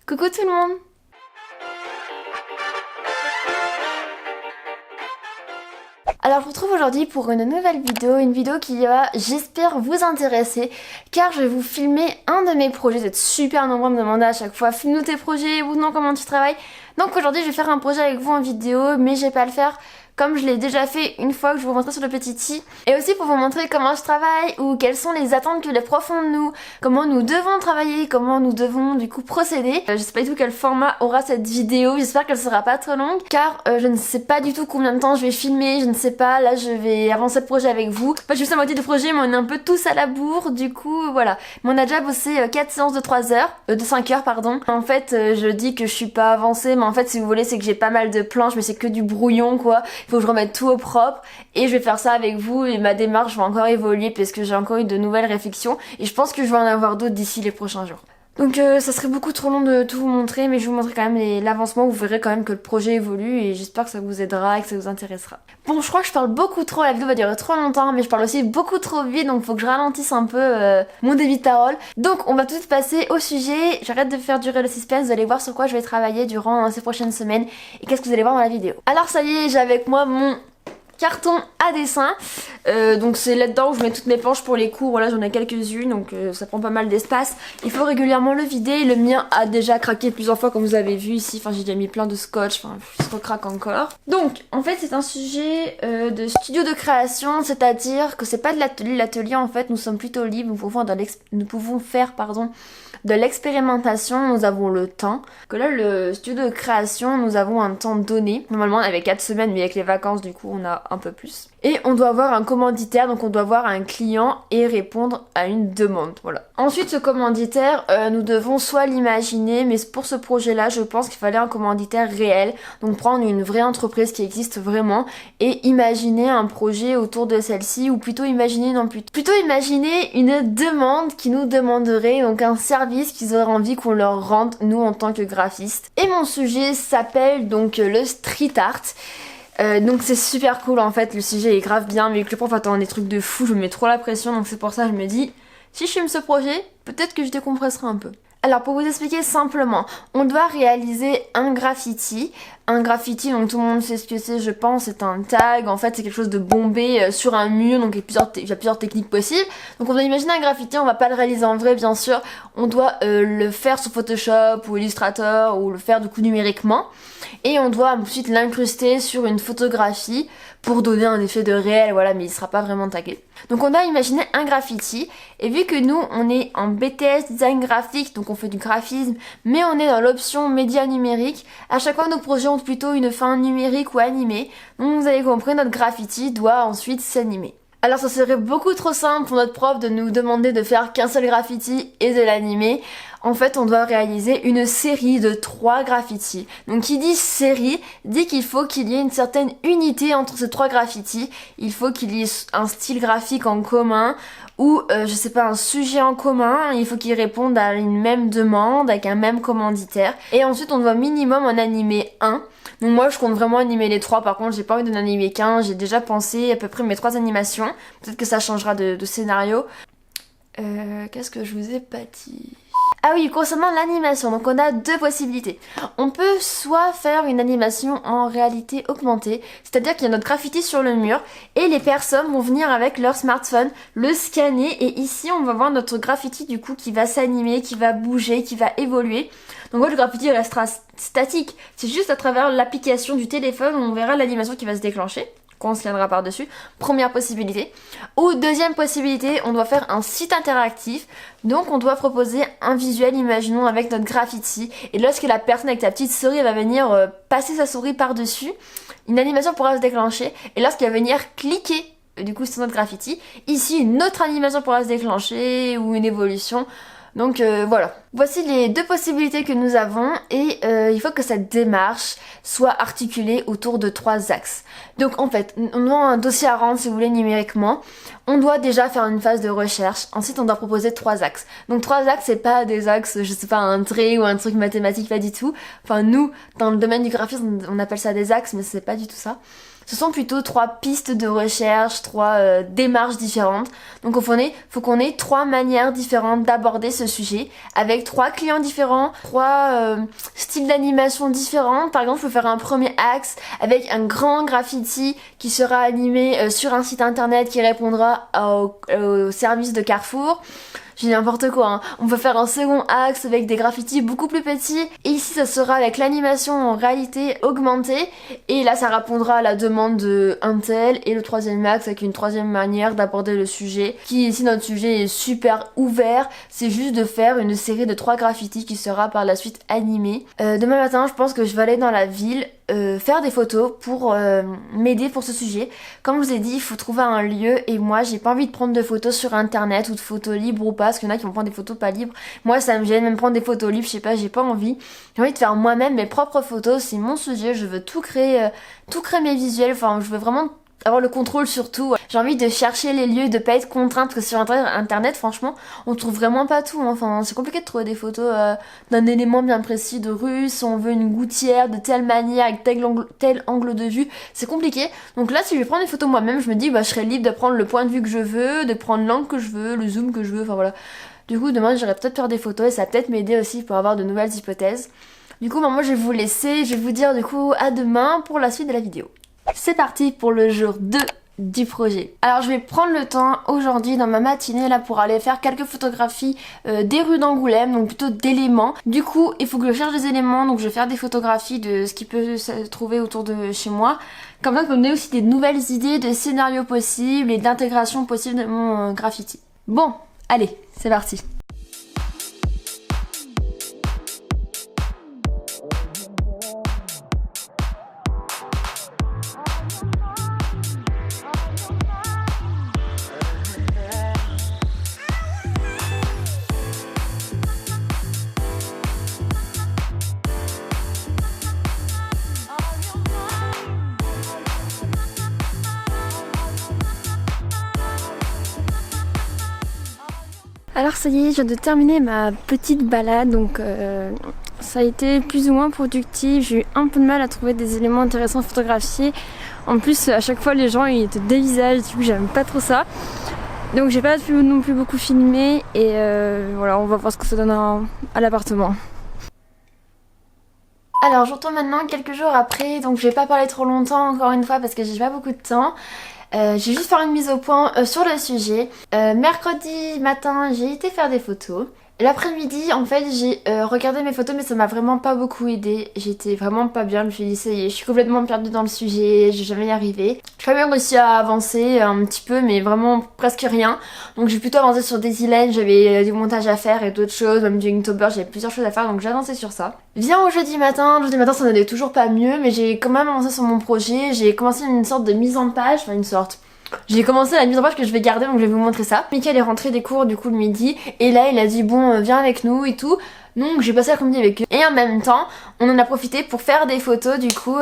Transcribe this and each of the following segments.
Coucou tout le monde! Alors je vous retrouve aujourd'hui pour une nouvelle vidéo, une vidéo qui va, j'espère, vous intéresser car je vais vous filmer un de mes projets. Vous êtes super nombreux à me demander à chaque fois, filme-nous tes projets ou non, comment tu travailles. Donc aujourd'hui je vais faire un projet avec vous en vidéo, mais je vais pas le faire comme je l'ai déjà fait une fois que je vous montrerai sur le petit i. Et aussi pour vous montrer comment je travaille ou quelles sont les attentes que les profs ont de nous, comment nous devons travailler, comment nous devons du coup procéder. Je sais pas du tout quel format aura cette vidéo, j'espère qu'elle sera pas trop longue car je ne sais pas du tout combien de temps je vais filmer, je ne sais pas, là je vais avancer le projet avec vous. En fait je suis à moitié du projet mais on est un peu tous à la bourre, du coup voilà. Mais on a déjà bossé 4 séances de 3 heures, de 5 heures pardon. En fait je dis que je suis pas avancée mais en fait si vous voulez c'est que j'ai pas mal de planches mais c'est que du brouillon quoi. Il faut que je remette tout au propre et je vais faire ça avec vous et ma démarche va encore évoluer parce que j'ai encore eu de nouvelles réflexions et je pense que je vais en avoir d'autres d'ici les prochains jours. Donc ça serait beaucoup trop long de tout vous montrer mais je vais vous montrer quand même l'avancement, vous verrez quand même que le projet évolue et j'espère que ça vous aidera et que ça vous intéressera. Bon je crois que je parle beaucoup trop, la vidéo va durer trop longtemps mais je parle aussi beaucoup trop vite donc faut que je ralentisse un peu mon débit de parole. Donc on va tout de suite passer au sujet, j'arrête de faire durer le suspense, vous allez voir sur quoi je vais travailler durant ces prochaines semaines et qu'est-ce que vous allez voir dans la vidéo. Alors ça y est, j'ai avec moi mon carton à dessin, donc c'est là-dedans où je mets toutes mes planches pour les cours, voilà j'en ai quelques-unes donc ça prend pas mal d'espace. Il faut régulièrement le vider, le mien a déjà craqué plusieurs fois comme vous avez vu ici, enfin j'ai déjà mis plein de scotch, enfin il se recraque encore. Donc en fait c'est un sujet de studio de création, c'est-à-dire que c'est pas de l'atelier en fait, nous sommes plutôt libres, nous pouvons faire de l'expérimentation, nous avons le temps. Que là le studio de création nous avons un temps donné, normalement avec 4 semaines mais avec les vacances du coup on a un peu plus. Et on doit avoir un commanditaire, donc on doit voir un client et répondre à une demande, voilà. Ensuite ce commanditaire, nous devons soit l'imaginer, mais pour ce projet-là, je pense qu'il fallait un commanditaire réel, donc prendre une vraie entreprise qui existe vraiment et imaginer un projet autour de celle-ci, ou plutôt imaginer une demande qui nous demanderait, donc un service qu'ils auraient envie qu'on leur rende, nous en tant que graphistes. Et mon sujet s'appelle donc le street art. Donc c'est super cool en fait, le sujet est grave bien, mais vu que le prof attend des trucs de fou, je me mets trop la pression, donc c'est pour ça que je me dis, si je filme ce projet, peut-être que je décompresserai un peu. Alors pour vous expliquer simplement, on doit réaliser un graffiti. Un graffiti, donc tout le monde sait ce que c'est je pense, c'est un tag, en fait c'est quelque chose de bombé sur un mur, donc il y a plusieurs techniques possibles. Donc on doit imaginer un graffiti, on va pas le réaliser en vrai bien sûr, on doit le faire sur Photoshop ou Illustrator ou le faire du coup numériquement. Et on doit ensuite l'incruster sur une photographie pour donner un effet de réel, voilà, mais il sera pas vraiment tagué. Donc on a imaginé un graffiti, et vu que nous on est en BTS design graphique, donc on fait du graphisme, mais on est dans l'option média numérique, à chaque fois nos projets ont plutôt une fin numérique ou animée, donc vous avez compris, notre graffiti doit ensuite s'animer. Alors ça serait beaucoup trop simple pour notre prof de nous demander de faire qu'un seul graffiti et de l'animer. En fait, on doit réaliser une série de 3 graffitis. Donc qui dit série, dit qu'il faut qu'il y ait une certaine unité entre ces 3 graffitis. Il faut qu'il y ait un style graphique en commun ou, je sais pas, un sujet en commun. Il faut qu'ils répondent à une même demande avec un même commanditaire. Et ensuite, on doit minimum en animer un. Donc moi, je compte vraiment animer les 3. Par contre, j'ai pas envie d'en animer qu'un. J'ai déjà pensé à peu près mes 3 animations. Peut-être que ça changera de scénario. Qu'est-ce que je vous ai pas dit ? Ah oui, concernant l'animation, donc on a 2 possibilités. On peut soit faire une animation en réalité augmentée, c'est-à-dire qu'il y a notre graffiti sur le mur et les personnes vont venir avec leur smartphone le scanner et ici on va voir notre graffiti du coup qui va s'animer, qui va bouger, qui va évoluer. Donc le graffiti restera statique, c'est juste à travers l'application du téléphone où on verra l'animation qui va se déclencher. Qu'on scannera par-dessus, première possibilité. Ou deuxième possibilité, on doit faire un site interactif, donc on doit proposer un visuel, imaginons, avec notre graffiti, et lorsque la personne avec sa petite souris va venir passer sa souris par-dessus, une animation pourra se déclencher, et lorsqu'elle va venir cliquer du coup sur notre graffiti, ici une autre animation pourra se déclencher, ou une évolution. Donc voilà, voici les 2 possibilités que nous avons et il faut que cette démarche soit articulée autour de 3 axes. Donc en fait, on a un dossier à rendre si vous voulez numériquement, on doit déjà faire une phase de recherche, ensuite on doit proposer 3 axes. Donc 3 axes c'est pas des axes, je sais pas, un trait ou un truc mathématique, pas du tout. Enfin nous, dans le domaine du graphisme, on appelle ça des axes mais c'est pas du tout ça. Ce sont plutôt 3 pistes de recherche, 3 démarches différentes. Donc faut qu'on ait 3 manières différentes d'aborder ce sujet, avec 3 clients différents, 3 styles d'animation différents. Par exemple, je peux faire un premier axe avec un grand graffiti qui sera animé sur un site internet qui répondra au service de Carrefour. J'ai n'importe quoi, hein. On peut faire un second axe avec des graffitis beaucoup plus petits. Et ici, ça sera avec l'animation en réalité augmentée. Et là, ça répondra à la demande de un tel. Et le 3e axe avec une 3e manière d'aborder le sujet. Qui ici, notre sujet est super ouvert. C'est juste de faire une série de 3 graffitis qui sera par la suite animée. Demain matin, je pense que je vais aller dans la ville faire des photos pour m'aider pour ce sujet. Comme je vous ai dit, il faut trouver un lieu et moi j'ai pas envie de prendre de photos sur internet ou de photos libres ou pas, parce qu'il y en a qui vont prendre des photos pas libres. Moi ça me gêne, même prendre des photos libres, je sais pas, j'ai pas envie. J'ai envie de faire moi-même mes propres photos, c'est mon sujet, je veux tout créer mes visuels, enfin je veux vraiment avoir le contrôle sur tout. J'ai envie de chercher les lieux et de pas être contrainte, parce que sur internet franchement on trouve vraiment pas tout, hein. Enfin c'est compliqué de trouver des photos d'un élément bien précis de rue, si on veut une gouttière de telle manière avec tel angle de vue, c'est compliqué. Donc là si je vais prendre des photos moi-même, je me dis bah je serai libre de prendre le point de vue que je veux, de prendre l'angle que je veux, le zoom que je veux, enfin voilà. Du coup demain j'irai peut-être faire des photos et ça va peut-être m'aider aussi pour avoir de nouvelles hypothèses. Du coup moi je vais vous laisser, je vais vous dire du coup à demain pour la suite de la vidéo. C'est parti pour le jour 2 du projet. Alors je vais prendre le temps aujourd'hui dans ma matinée là pour aller faire quelques photographies des rues d'Angoulême, donc plutôt d'éléments. Du coup il faut que je cherche des éléments, donc je vais faire des photographies de ce qui peut se trouver autour de chez moi. Comme ça je peux me donner aussi des nouvelles idées de scénarios possibles et d'intégration possible de mon graffiti. Bon, allez, c'est parti. Alors ça y est, je viens de terminer ma petite balade, donc ça a été plus ou moins productif. J'ai eu un peu de mal à trouver des éléments intéressants à photographier. En plus, à chaque fois, les gens ils te dévisagent, du coup j'aime pas trop ça. Donc j'ai pas pu non plus beaucoup filmer et voilà, on va voir ce que ça donne à l'appartement. Alors je retourne maintenant quelques jours après, donc je vais pas parler trop longtemps encore une fois parce que j'ai pas beaucoup de temps. Je vais juste faire une mise au point sur le sujet. Mercredi matin, j'ai été faire des photos. L'après-midi, en fait, j'ai regardé mes photos, mais ça m'a vraiment pas beaucoup aidé. J'étais vraiment pas bien. Je me suis dit, ça y est, je suis complètement perdue dans le sujet, je vais jamais y arriver. J'ai pas bien réussi à avancer un petit peu, mais vraiment presque rien. Donc j'ai plutôt avancé sur des îlettes, j'avais du montage à faire et d'autres choses, même du Inktober, j'avais plusieurs choses à faire, donc j'ai avancé sur ça. Viens au jeudi matin ça n'allait toujours pas mieux, mais j'ai quand même avancé sur mon projet. J'ai commencé une sorte de mise en page, enfin une sorte... J'ai commencé la mise en page que je vais garder, donc je vais vous montrer ça. Mickaël est rentré des cours du coup le midi et là il a dit bon viens avec nous et tout. Donc j'ai passé l'après-midi avec eux et en même temps on en a profité pour faire des photos du coup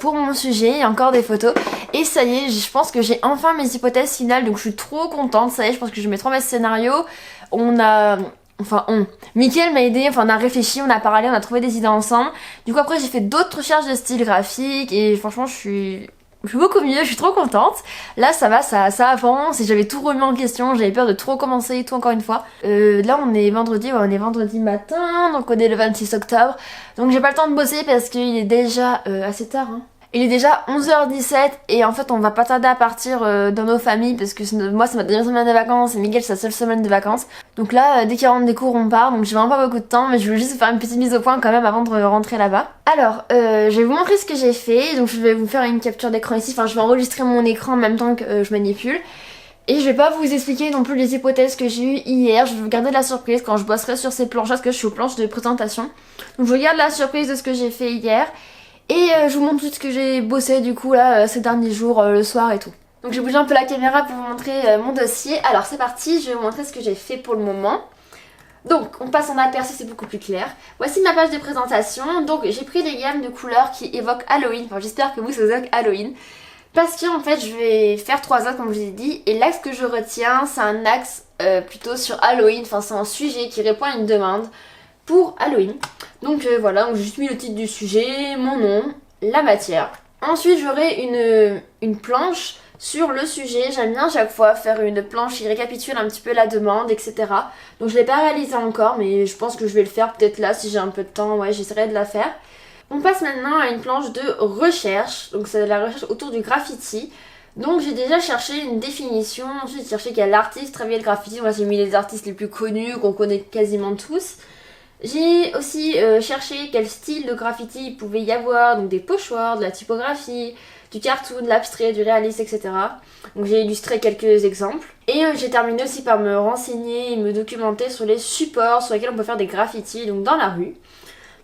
pour mon sujet. Il y a encore des photos et ça y est, je pense que j'ai enfin mes hypothèses finales, donc je suis trop contente. Ça y est, je pense que je mets 3 mes scénarios. Mickaël m'a aidé, enfin on a réfléchi, on a parlé, on a trouvé des idées ensemble. Du coup après j'ai fait d'autres recherches de style graphique et franchement je suis beaucoup mieux, je suis trop contente. Là ça va, ça avance et j'avais tout remis en question, j'avais peur de trop recommencer et tout encore une fois. Là on est vendredi, on est vendredi matin, donc on est le 26 octobre. Donc j'ai pas le temps de bosser parce qu'il est déjà assez tard, hein. Il est déjà 11h17 et en fait on va pas tarder à partir dans nos familles parce que moi c'est ma dernière semaine de vacances et Miguel c'est sa seule semaine de vacances. Donc là dès qu'il rentre des cours on part, donc j'ai vraiment pas beaucoup de temps, mais je voulais juste faire une petite mise au point quand même avant de rentrer là-bas. Alors je vais vous montrer ce que j'ai fait, donc je vais vous faire une capture d'écran ici, enfin je vais enregistrer mon écran en même temps que je manipule. Et je vais pas vous expliquer non plus les hypothèses que j'ai eues hier, je vais vous garder la surprise quand je bosserai sur ces planches parce que je suis aux planches de présentation. Donc je vous garde la surprise de ce que j'ai fait hier. Et je vous montre tout ce que j'ai bossé du coup là ces derniers jours, le soir et tout. Donc j'ai bougé un peu la caméra pour vous montrer mon dossier. Alors c'est parti, je vais vous montrer ce que j'ai fait pour le moment. Donc on passe en aperçu, c'est beaucoup plus clair. Voici ma page de présentation. Donc j'ai pris des gammes de couleurs qui évoquent Halloween. Enfin j'espère que vous ça évoque Halloween. Parce que en fait je vais faire 3 axes comme je vous ai dit. Et l'axe que je retiens c'est un axe plutôt sur Halloween. Enfin c'est un sujet qui répond à une demande pour Halloween. Donc voilà, donc j'ai juste mis le titre du sujet, mon nom, la matière. Ensuite j'aurai une planche sur le sujet. J'aime bien à chaque fois faire une planche qui récapitule un petit peu la demande, etc. Donc je l'ai pas réalisé encore, mais je pense que je vais le faire peut-être là si j'ai un peu de temps, ouais, j'essaierai de la faire. On passe maintenant à une planche de recherche, donc c'est la recherche autour du graffiti. Donc j'ai déjà cherché une définition, ensuite j'ai cherché quel artiste travaillait le graffiti. Moi j'ai mis les artistes les plus connus, qu'on connaît quasiment tous. J'ai aussi cherché quel style de graffiti il pouvait y avoir, donc des pochoirs, de la typographie, du cartoon, de l'abstrait, du réaliste, etc. Donc j'ai illustré quelques exemples. Et j'ai terminé aussi par me renseigner et me documenter sur les supports sur lesquels on peut faire des graffitis, donc dans la rue.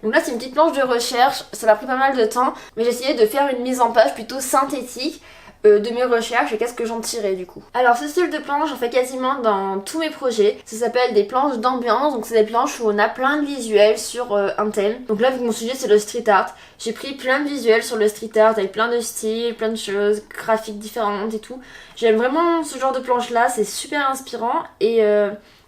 Donc là c'est une petite planche de recherche, ça m'a pris pas mal de temps, mais j'ai essayé de faire une mise en page plutôt synthétique de mes recherches et qu'est-ce que j'en tirais du coup. Alors ce style de planche j'en fais quasiment dans tous mes projets, ça s'appelle des planches d'ambiance, donc c'est des planches où on a plein de visuels sur un thème. Donc là vu que mon sujet c'est le street art, j'ai pris plein de visuels sur le street art avec plein de styles, plein de choses, graphiques différentes et tout. J'aime vraiment ce genre de planche là, c'est super inspirant et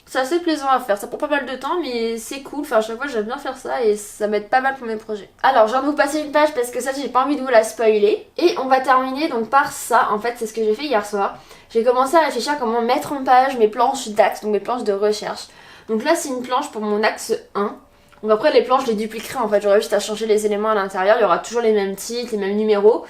c'est assez plaisant à faire, ça prend pas mal de temps mais c'est cool, enfin à chaque fois j'aime bien faire ça et ça m'aide pas mal pour mes projets. Alors je viens de vous passer une page parce que ça j'ai pas envie de vous la spoiler. Et on va terminer donc par ça, en fait c'est ce que j'ai fait hier soir. J'ai commencé à réfléchir à comment mettre en page mes planches d'axe, donc mes planches de recherche. Donc là c'est une planche pour mon axe 1. Donc après les planches je les dupliquerai en fait, j'aurai juste à changer les éléments à l'intérieur, il y aura toujours les mêmes titres, les mêmes numéros.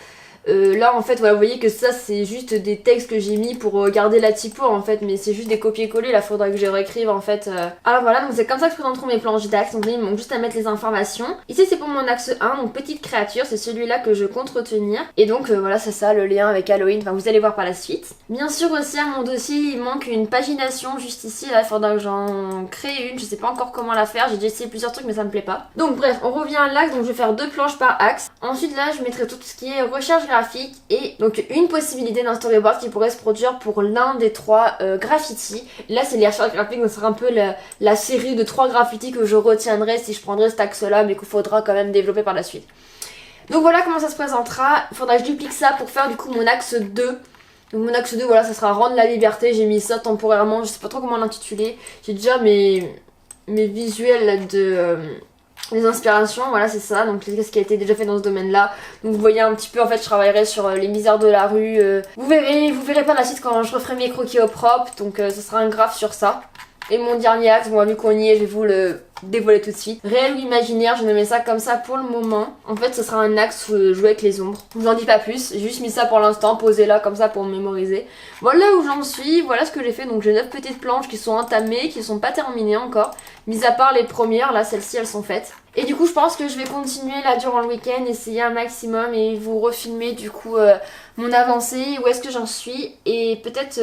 Là en fait voilà, vous voyez que ça c'est juste des textes que j'ai mis pour garder la typo en fait, mais c'est juste des copier-coller, là faudra que je réécrive en fait. Alors voilà, donc c'est comme ça que je présenterai mes planches d'axe, donc il manque juste à mettre les informations. Ici c'est pour mon axe 1, donc petite créature, c'est celui-là que je compte retenir. Et donc voilà c'est ça le lien avec Halloween, enfin vous allez voir par la suite. Bien sûr aussi à mon dossier il manque une pagination juste ici, là il faudra que j'en crée une, je sais pas encore comment la faire, j'ai déjà essayé plusieurs trucs mais ça me plaît pas. Donc bref, on revient à l'axe, donc je vais faire 2 planches par axe. Ensuite là je mettrai tout ce qui est recherche graphique et donc une possibilité d'un storyboard qui pourrait se produire pour l'un des 3 graffitis. Là c'est les recherches graphiques, donc ce sera un peu la série de 3 graffitis que je retiendrai si je prendrai cet axe là mais qu'il faudra quand même développer par la suite. Donc voilà comment ça se présentera, il faudra que je duplique ça pour faire du coup mon axe 2. Donc mon axe 2 voilà ça sera rendre la liberté, j'ai mis ça temporairement, je sais pas trop comment l'intituler. J'ai déjà mes visuels de... les inspirations, voilà c'est ça, donc ce qui a été déjà fait dans ce domaine là. Donc vous voyez un petit peu en fait je travaillerai sur les misères de la rue, vous verrez par la suite quand je referai mes croquis au propre, donc ce sera un graphe sur ça. Et mon dernier axe, bon vu qu'on y est je vais vous le dévoiler tout de suite. Réel ou imaginaire, je nommais ça comme ça pour le moment. En fait ce sera un axe où jouer avec les ombres. Je vous en dis pas plus, j'ai juste mis ça pour l'instant, posé là comme ça pour me mémoriser. Voilà où j'en suis, voilà ce que j'ai fait. Donc j'ai 9 petites planches qui sont entamées, qui sont pas terminées encore. Mis à part les premières, là celles-ci elles sont faites. Et du coup je pense que je vais continuer là durant le week-end, essayer un maximum et vous refilmer du coup mon avancée, où est-ce que j'en suis. Et peut-être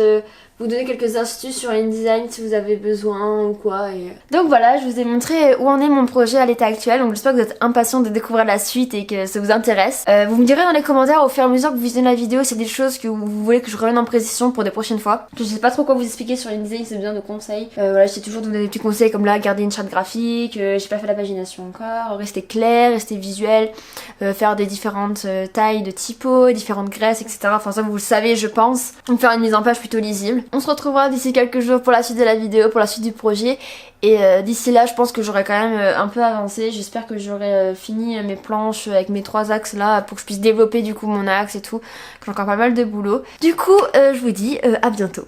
vous donner quelques astuces sur InDesign si vous avez besoin ou quoi. Donc voilà, je vous ai montré où en est mon projet à l'état actuel. Donc j'espère que vous êtes impatients de découvrir la suite et que ça vous intéresse. Vous me direz dans les commentaires au fur et à mesure que vous visionnez la vidéo si c'est des choses que vous voulez que je revienne en précision pour des prochaines fois. Je sais pas trop quoi vous expliquer sur InDesign, c'est besoin de conseils. Voilà, j'essaie toujours de vous donner des petits conseils comme là, garder une charte graphique, j'ai pas fait la pagination encore, rester clair, rester visuel, faire des différentes tailles de typo, différentes graisses, etc. Enfin ça vous le savez je pense. Donc faire une mise en page plutôt lisible. On se retrouvera d'ici quelques jours pour la suite de la vidéo, pour la suite du projet. Et d'ici là je pense que j'aurai quand même un peu avancé. J'espère que j'aurai fini mes planches avec mes 3 axes là pour que je puisse développer du coup mon axe et tout. J'ai encore pas mal de boulot. Du coup je vous dis à bientôt.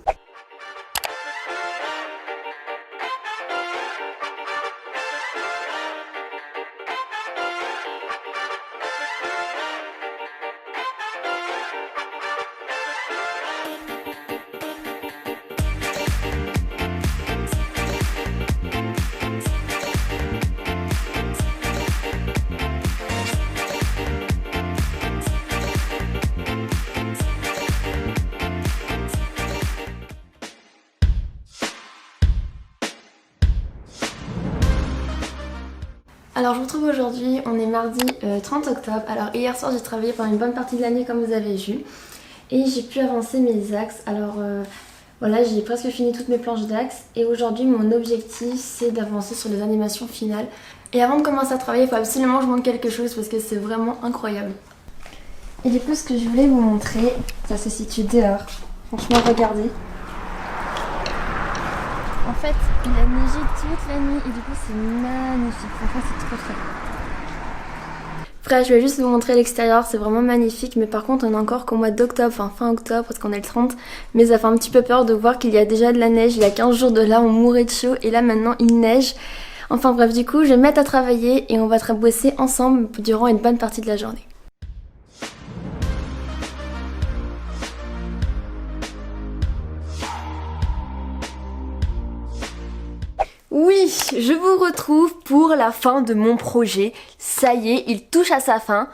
Alors je vous retrouve aujourd'hui, on est mardi 30 octobre. Alors hier soir j'ai travaillé pendant une bonne partie de l'année comme vous avez vu. Et j'ai pu avancer mes axes. Alors voilà, j'ai presque fini toutes mes planches d'axes. Et aujourd'hui mon objectif c'est d'avancer sur les animations finales. Et avant de commencer à travailler, il faut absolument que je montre quelque chose parce que c'est vraiment incroyable. Et du coup ce que je voulais vous montrer, ça se situe dehors. Franchement regardez. En fait, il a neigé toute la nuit et du coup c'est magnifique, franchement c'est trop. Bref, je vais juste vous montrer l'extérieur, c'est vraiment magnifique, mais par contre on est encore qu'au mois d'octobre, enfin fin octobre parce qu'on est le 30, mais ça fait un petit peu peur de voir qu'il y a déjà de la neige, il y a 15 jours de là on mourait de chaud et là maintenant il neige. Enfin bref, du coup je vais me mettre à travailler et on va bosser ensemble durant une bonne partie de la journée. Oui, je vous retrouve pour la fin de mon projet. Ça y est, il touche à sa fin.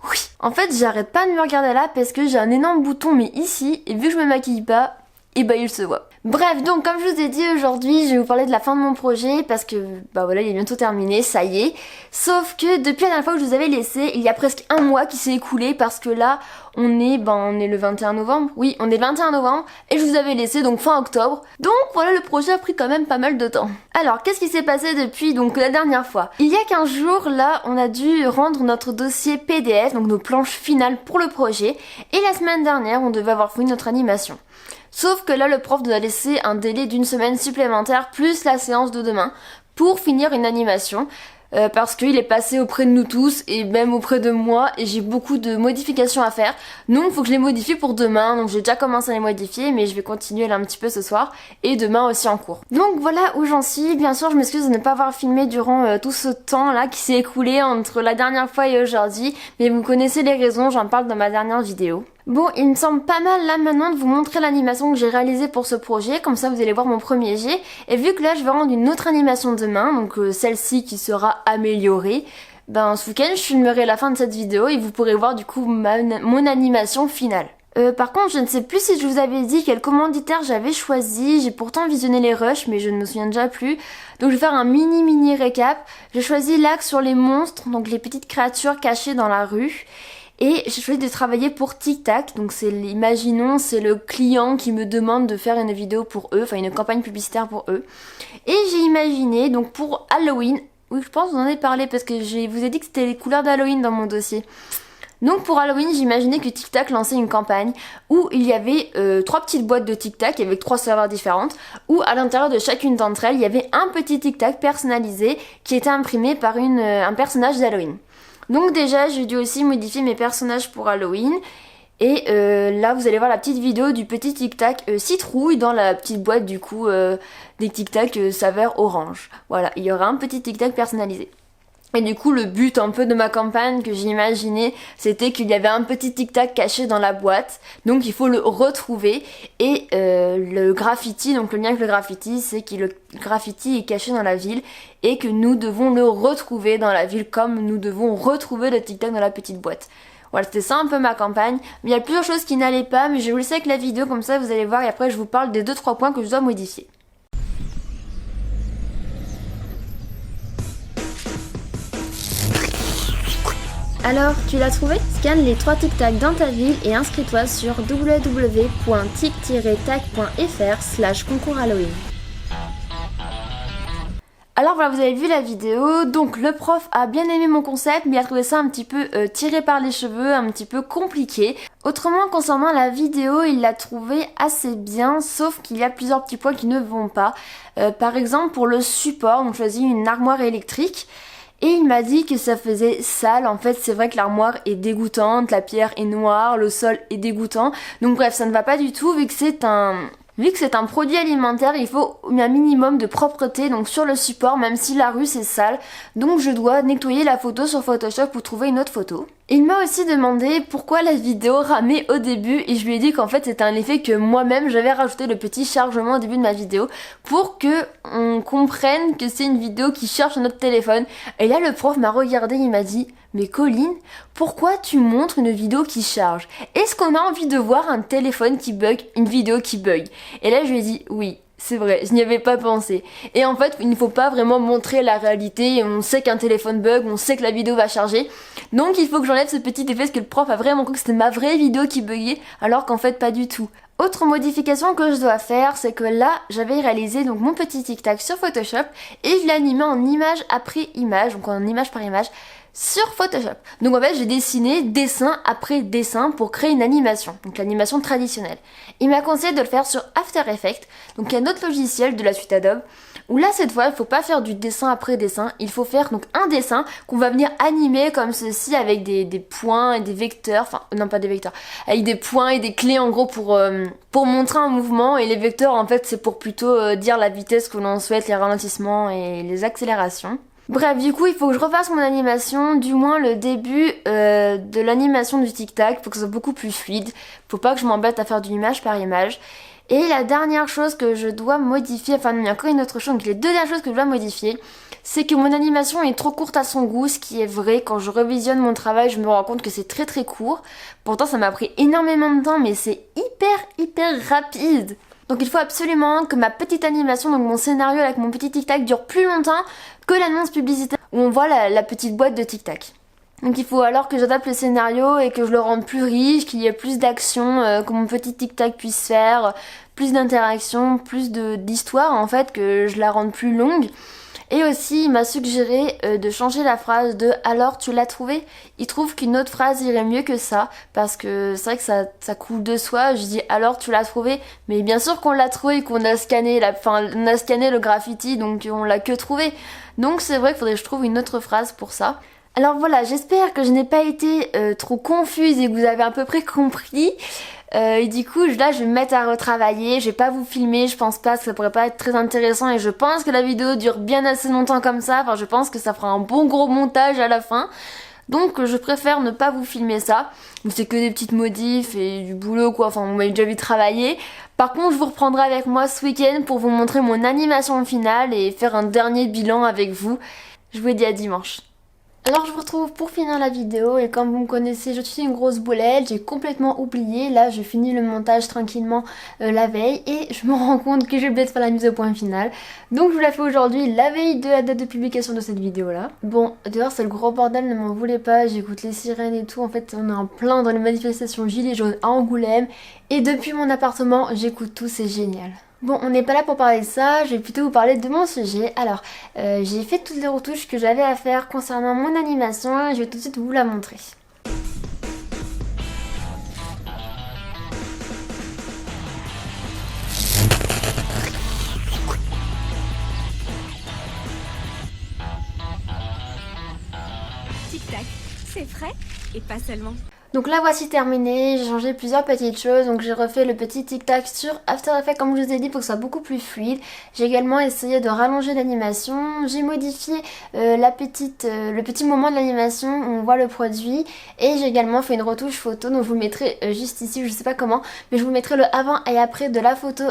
Oui, en fait, j'arrête pas de me regarder là parce que j'ai un énorme bouton, mais ici, et vu que je me maquille pas, et bah il se voit. Bref, donc comme je vous ai dit aujourd'hui, je vais vous parler de la fin de mon projet parce que bah voilà, il est bientôt terminé, ça y est. Sauf que depuis la dernière fois que je vous avais laissé, il y a presque un mois qui s'est écoulé parce que là, on est le 21 novembre. Oui, on est le 21 novembre et je vous avais laissé donc fin octobre. Donc voilà, le projet a pris quand même pas mal de temps. Alors, qu'est-ce qui s'est passé depuis donc la dernière fois? Il y a 15 jours, là, on a dû rendre notre dossier PDF, donc nos planches finales pour le projet. Et la semaine dernière, on devait avoir fini notre animation. Sauf que là, le prof nous a laissé un délai d'une semaine supplémentaire plus la séance de demain pour finir une animation. Parce qu'il est passé auprès de nous tous et même auprès de moi et j'ai beaucoup de modifications à faire. Donc il faut que je les modifie pour demain. Donc j'ai déjà commencé à les modifier mais je vais continuer là un petit peu ce soir et demain aussi en cours. Donc voilà où j'en suis. Bien sûr je m'excuse de ne pas avoir filmé durant tout ce temps là qui s'est écoulé entre la dernière fois et aujourd'hui. Mais vous connaissez les raisons, j'en parle dans ma dernière vidéo. Bon, il me semble pas mal là maintenant de vous montrer l'animation que j'ai réalisée pour ce projet, comme ça vous allez voir mon premier jet. Et vu que là je vais rendre une autre animation demain, donc celle-ci qui sera améliorée, ben ce week-end je filmerai la fin de cette vidéo et vous pourrez voir du coup mon animation finale. Par contre, je ne sais plus si je vous avais dit quel commanditaire j'avais choisi. J'ai pourtant visionné les rushs, mais je ne me souviens déjà plus. Donc je vais faire un mini récap. J'ai choisi l'axe sur les monstres, donc les petites créatures cachées dans la rue. Et j'ai choisi de travailler pour TikTok, donc imaginons, c'est le client qui me demande de faire une vidéo pour eux, enfin une campagne publicitaire pour eux. Et j'ai imaginé, donc pour Halloween, oui je pense que vous en avez parlé parce que je vous ai dit que c'était les couleurs d'Halloween dans mon dossier. Donc pour Halloween, j'imaginais que TikTok lançait une campagne où il y avait 3 petites boîtes de TikTok avec 3 saveurs différentes, où à l'intérieur de chacune d'entre elles, il y avait un petit TikTok personnalisé qui était imprimé par un personnage d'Halloween. Donc déjà, j'ai dû aussi modifier mes personnages pour Halloween. Et là, vous allez voir la petite vidéo du petit tic-tac citrouille dans la petite boîte du coup des tic-tac saveur orange. Voilà, il y aura un petit tic-tac personnalisé. Et du coup, le but un peu de ma campagne que j'ai imaginé, c'était qu'il y avait un petit tic-tac caché dans la boîte. Donc il faut le retrouver. Et le graffiti, donc le lien avec le graffiti, c'est que le graffiti est caché dans la ville et que nous devons le retrouver dans la ville comme nous devons retrouver le tic-tac dans la petite boîte. Voilà, c'était ça un peu ma campagne. Mais il y a plusieurs choses qui n'allaient pas, mais je vais vous laisser avec la vidéo, comme ça vous allez voir et après je vous parle des 2-3 points que je dois modifier. Alors, tu l'as trouvé? Scanne les 3 tic-tac dans ta ville et inscris-toi sur www.tic-tac.fr/concours Halloween. Alors voilà, vous avez vu la vidéo, donc le prof a bien aimé mon concept, mais il a trouvé ça un petit peu tiré par les cheveux, un petit peu compliqué. Autrement, concernant la vidéo, il l'a trouvé assez bien, sauf qu'il y a plusieurs petits points qui ne vont pas. Par exemple, pour le support, on choisit une armoire électrique. Et il m'a dit que ça faisait sale. En fait, c'est vrai que l'armoire est dégoûtante, la pierre est noire, le sol est dégoûtant. Donc bref, ça ne va pas du tout vu que c'est un produit alimentaire, il faut un minimum de propreté donc sur le support, même si la rue c'est sale. Donc je dois nettoyer la photo sur Photoshop pour trouver une autre photo. Il m'a aussi demandé pourquoi la vidéo ramait au début et je lui ai dit qu'en fait c'était un effet que moi-même j'avais rajouté le petit chargement au début de ma vidéo pour que on comprenne que c'est une vidéo qui charge notre téléphone. Et là le prof m'a regardé, il m'a dit mais Colline, pourquoi tu montres une vidéo qui charge? Est-ce qu'on a envie de voir un téléphone qui bug, une vidéo qui bug? Et là je lui ai dit oui. C'est vrai, je n'y avais pas pensé. Et en fait, il ne faut pas vraiment montrer la réalité. On sait qu'un téléphone bug, on sait que la vidéo va charger. Donc il faut que j'enlève ce petit effet parce que le prof a vraiment cru que c'était ma vraie vidéo qui buguait, alors qu'en fait pas du tout. Autre modification que je dois faire, c'est que là, j'avais réalisé donc mon petit tic-tac sur Photoshop et je l'ai animé en image après image, donc en image par image, sur Photoshop. Donc en fait j'ai dessiné dessin après dessin pour créer une animation, donc l'animation traditionnelle. Il m'a conseillé de le faire sur After Effects, donc un autre logiciel de la suite Adobe, où là cette fois il faut pas faire du dessin après dessin, il faut faire donc un dessin qu'on va venir animer comme ceci avec des points et des vecteurs, enfin non pas des vecteurs, avec des points et des clés en gros pour montrer un mouvement, et les vecteurs en fait c'est pour plutôt dire la vitesse que l'on souhaite, les ralentissements et les accélérations. Bref, du coup, il faut que je refasse mon animation, du moins le début de l'animation du tic-tac, pour que ce soit beaucoup plus fluide. Faut pas que je m'embête à faire d'une image par image. Et la dernière chose que je dois modifier, enfin non, il y a encore une autre chose, donc les deux dernières choses que je dois modifier, c'est que mon animation est trop courte à son goût, ce qui est vrai. Quand je revisionne mon travail, je me rends compte que c'est très très court. Pourtant, ça m'a pris énormément de temps, mais c'est hyper rapide. Donc il faut absolument que ma petite animation, donc mon scénario avec mon petit tic-tac dure plus longtemps que l'annonce publicitaire où on voit la petite boîte de tic-tac. Donc il faut alors que j'adapte le scénario et que je le rende plus riche, qu'il y ait plus d'action, que mon petit tic-tac puisse faire, plus d'interaction, plus d'histoire en fait, que je la rende plus longue. Et aussi, il m'a suggéré de changer la phrase de « alors tu l'as trouvé ?» Il trouve qu'une autre phrase irait mieux que ça, parce que c'est vrai que ça coule de soi. Je dis « alors tu l'as trouvé ?» Mais bien sûr qu'on l'a trouvé, qu'on a scanné, on a scanné le graffiti, donc on l'a que trouvé. Donc c'est vrai qu'il faudrait que je trouve une autre phrase pour ça. Alors voilà, j'espère que je n'ai pas été trop confuse et que vous avez à peu près compris. Et du coup là je vais me mettre à retravailler, je vais pas vous filmer, je pense pas que ça pourrait pas être très intéressant, et je pense que la vidéo dure bien assez longtemps comme ça, enfin je pense que ça fera un bon gros montage à la fin. Donc je préfère ne pas vous filmer ça, c'est que des petites modifs et du boulot quoi, enfin vous m'avez déjà vu travailler. Par contre je vous reprendrai avec moi ce week-end pour vous montrer mon animation finale et faire un dernier bilan avec vous. Je vous dis à dimanche. Alors je vous retrouve pour finir la vidéo, et comme vous me connaissez, je suis une grosse boulette, j'ai complètement oublié. Là je finis le montage tranquillement la veille et je me rends compte que j'ai oublié de faire la mise au point final. Donc je vous la fais aujourd'hui, la veille de la date de publication de cette vidéo là. Bon, dehors c'est le gros bordel, ne m'en voulez pas, j'écoute les sirènes et tout. En fait on est en plein dans les manifestations gilets jaunes à Angoulême, et depuis mon appartement j'écoute tout, c'est génial. Bon, on n'est pas là pour parler de ça, je vais plutôt vous parler de mon sujet. Alors, j'ai fait toutes les retouches que j'avais à faire concernant mon animation et je vais tout de suite vous la montrer. Tic-tac, c'est frais et pas seulement. Donc là voici terminé, j'ai changé plusieurs petites choses, donc j'ai refait le petit tic-tac sur After Effects comme je vous ai dit pour que ce soit beaucoup plus fluide. J'ai également essayé de rallonger l'animation, j'ai modifié le petit moment de l'animation où on voit le produit, et j'ai également fait une retouche photo, donc je vous le mettrai juste ici, je sais pas comment, mais je vous mettrai le avant et après de la photo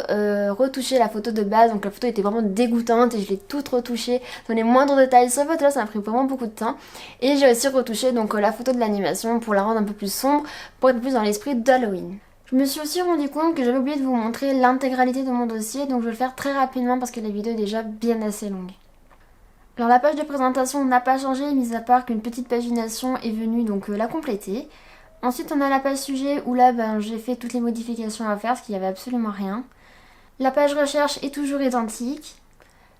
retouchée, la photo de base. Donc la photo était vraiment dégoûtante et je l'ai toute retouchée dans les moindres détails. Cette photo là ça m'a pris vraiment beaucoup de temps, et j'ai aussi retouché donc la photo de l'animation pour la rendre un peu plus sombre, pour être plus dans l'esprit d'Halloween. Je me suis aussi rendu compte que j'avais oublié de vous montrer l'intégralité de mon dossier, donc je vais le faire très rapidement parce que la vidéo est déjà bien assez longue. Alors la page de présentation n'a pas changé, mis à part qu'une petite pagination est venue donc la compléter. Ensuite on a la page sujet où là j'ai fait toutes les modifications à faire parce qu'il n'y avait absolument rien. La page recherche est toujours identique.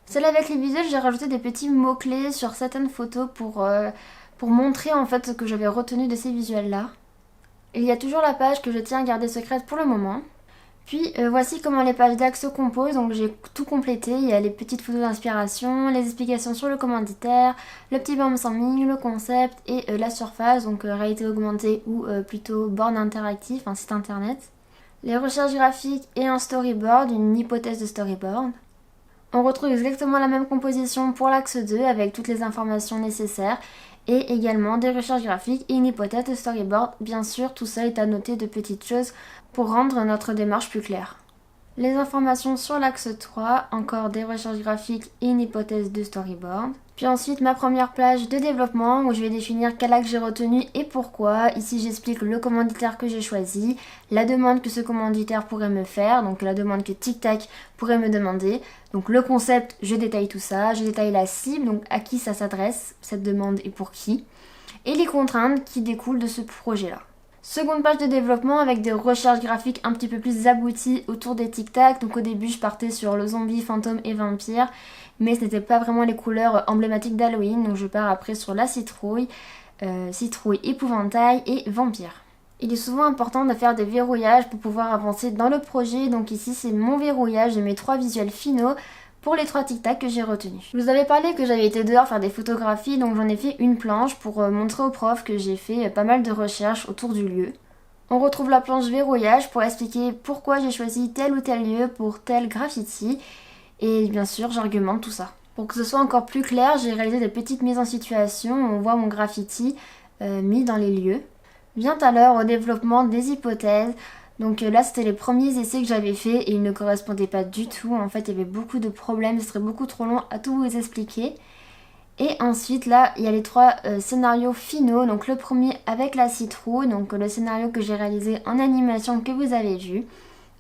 Celle avec les visuels, j'ai rajouté des petits mots-clés sur certaines photos pour montrer en fait ce que j'avais retenu de ces visuels là. Il y a toujours la page que je tiens à garder secrète pour le moment. Puis voici comment les pages d'axe se composent, donc j'ai tout complété. Il y a les petites photos d'inspiration, les explications sur le commanditaire, le petit brainstorming, le concept et la surface, donc réalité augmentée ou plutôt borne interactive, un site internet. Les recherches graphiques et un storyboard, une hypothèse de storyboard. On retrouve exactement la même composition pour l'axe 2 avec toutes les informations nécessaires, et également des recherches graphiques et une hypothèse de storyboard. Bien sûr, tout ça est à noter de petites choses pour rendre notre démarche plus claire. Les informations sur l'axe 3, encore des recherches graphiques et une hypothèse de storyboard. Puis ensuite ma première page de développement où je vais définir quel axe j'ai retenu et pourquoi. Ici j'explique le commanditaire que j'ai choisi, la demande que ce commanditaire pourrait me faire, donc la demande que TicTac pourrait me demander. Donc le concept, je détaille tout ça, je détaille la cible, donc à qui ça s'adresse, cette demande et pour qui. Et les contraintes qui découlent de ce projet-là. Seconde page de développement avec des recherches graphiques un petit peu plus abouties autour des tic-tac. Donc au début je partais sur le zombie, fantôme et vampire, mais ce n'était pas vraiment les couleurs emblématiques d'Halloween, donc je pars après sur la citrouille, citrouille, épouvantail et vampire. Il est souvent important de faire des verrouillages pour pouvoir avancer dans le projet, donc ici c'est mon verrouillage de mes 3 visuels finaux pour les 3 tic-tac que j'ai retenus. Je vous avais parlé que j'avais été dehors faire des photographies, donc j'en ai fait une planche pour montrer aux profs que j'ai fait pas mal de recherches autour du lieu. On retrouve la planche verrouillage pour expliquer pourquoi j'ai choisi tel ou tel lieu pour tel graffiti. Et bien sûr, j'argumente tout ça. Pour que ce soit encore plus clair, j'ai réalisé des petites mises en situation où on voit mon graffiti mis dans les lieux. Vient alors au développement des hypothèses. Donc là, c'était les premiers essais que j'avais faits et ils ne correspondaient pas du tout. En fait, il y avait beaucoup de problèmes, ce serait beaucoup trop long à tout vous expliquer. Et ensuite là il y a les 3 scénarios finaux, donc le premier avec la citrouille, donc le scénario que j'ai réalisé en animation que vous avez vu.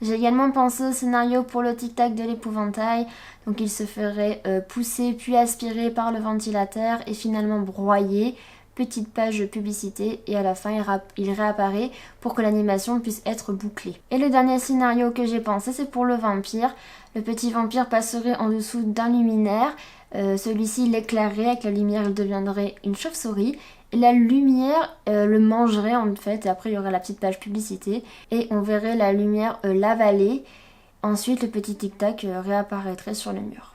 J'ai également pensé au scénario pour le tic-tac de l'épouvantail, donc il se ferait pousser puis aspirer par le ventilateur et finalement broyer. Petite page de publicité et à la fin il réapparaît pour que l'animation puisse être bouclée. Et le dernier scénario que j'ai pensé, c'est pour le vampire. Le petit vampire passerait en dessous d'un luminaire, celui-ci l'éclairerait, avec la lumière il deviendrait une chauve-souris et la lumière le mangerait en fait, et après il y aurait la petite page publicité et on verrait la lumière l'avaler. Ensuite le petit tic-tac réapparaîtrait sur le mur.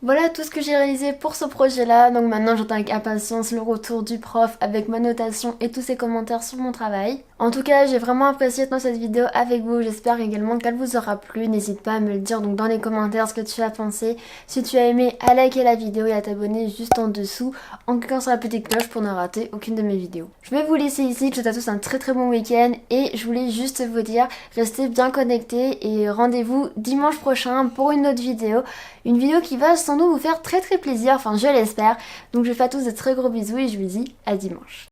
Voilà tout ce que j'ai réalisé pour ce projet-là, donc maintenant j'attends avec impatience le retour du prof avec ma notation et tous ses commentaires sur mon travail. En tout cas, j'ai vraiment apprécié dans cette vidéo avec vous, j'espère également qu'elle vous aura plu. N'hésite pas à me le dire donc dans les commentaires ce que tu as pensé. Si tu as aimé, à liker la vidéo et à t'abonner juste en dessous en cliquant sur la petite cloche pour ne rater aucune de mes vidéos. Je vais vous laisser ici, je vous souhaite à tous un très bon week-end et je voulais juste vous dire, restez bien connectés et rendez-vous dimanche prochain pour une autre vidéo. Une vidéo qui va sans doute vous faire très plaisir, enfin je l'espère. Donc je vous fais à tous de très gros bisous et je vous dis à dimanche.